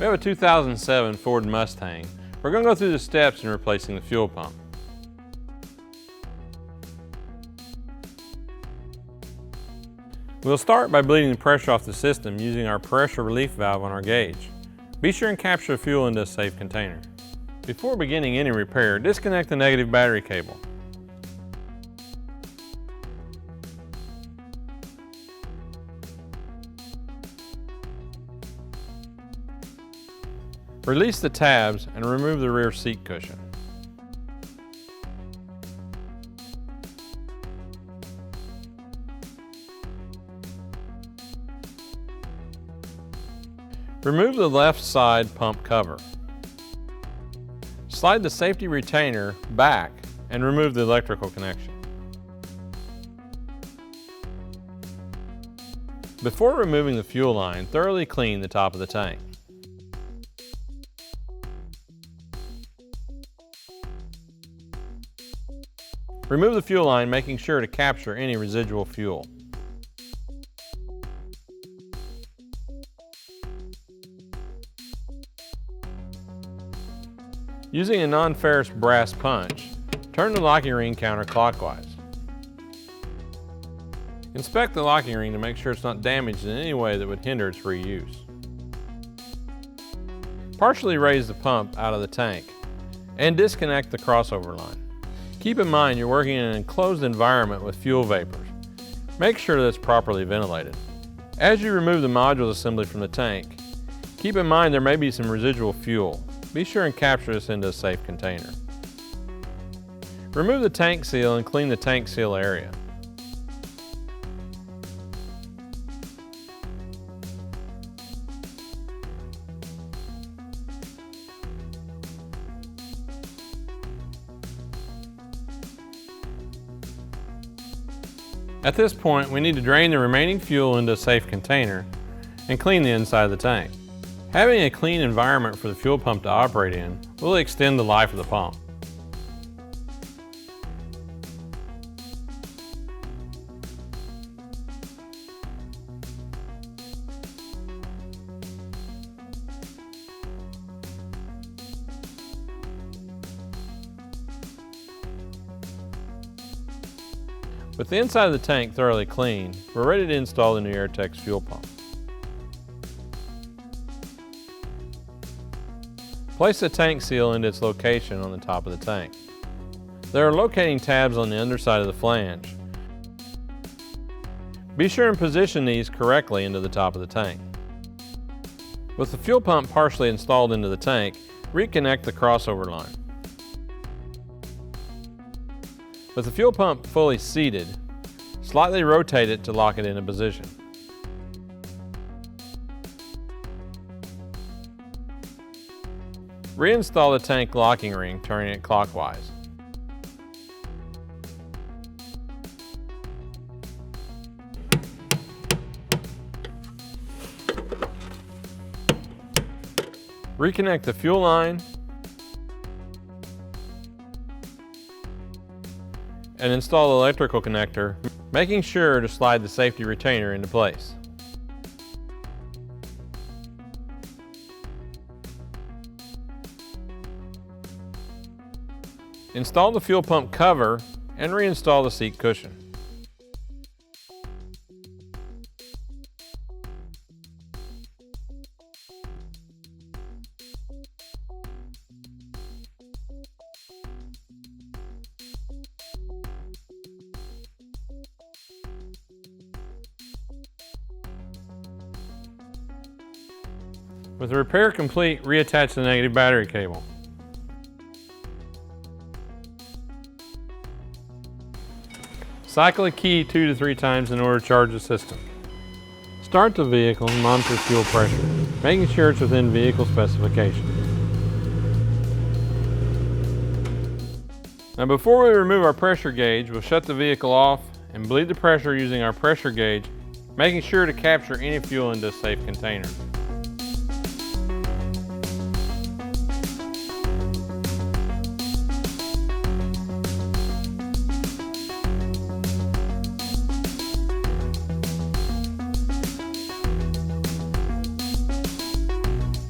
We have a 2007 Ford Mustang. We're going to go through the steps in replacing the fuel pump. We'll start by bleeding the pressure off the system using our pressure relief valve on our gauge. Be sure and capture the fuel into a safe container. Before beginning any repair, disconnect the negative battery cable. Release the tabs and remove the rear seat cushion. Remove the left side pump cover. Slide the safety retainer back and remove the electrical connection. Before removing the fuel line, thoroughly clean the top of the tank. Remove the fuel line, making sure to capture any residual fuel. Using a non-ferrous brass punch, turn the locking ring counterclockwise. Inspect the locking ring to make sure it's not damaged in any way that would hinder its reuse. Partially raise the pump out of the tank and disconnect the crossover line. Keep in mind you're working in an enclosed environment with fuel vapors. Make sure that it's properly ventilated. As you remove the module assembly from the tank, keep in mind there may be some residual fuel. Be sure and capture this into a safe container. Remove the tank seal and clean the tank seal area. At this point, we need to drain the remaining fuel into a safe container and clean the inside of the tank. Having a clean environment for the fuel pump to operate in will extend the life of the pump. With the inside of the tank thoroughly cleaned, we're ready to install the new Airtex fuel pump. Place the tank seal into its location on the top of the tank. There are locating tabs on the underside of the flange. Be sure and position these correctly into the top of the tank. With the fuel pump partially installed into the tank, reconnect the crossover line. With the fuel pump fully seated, slightly rotate it to lock it into position. Reinstall the tank locking ring, turning it clockwise. Reconnect the fuel line and install the electrical connector, making sure to slide the safety retainer into place. Install the fuel pump cover and reinstall the seat cushion. With the repair complete, reattach the negative battery cable. Cycle a key 2 to 3 times in order to charge the system. Start the vehicle and monitor fuel pressure, making sure it's within vehicle specifications. Now before we remove our pressure gauge, we'll shut the vehicle off and bleed the pressure using our pressure gauge, making sure to capture any fuel into a safe container.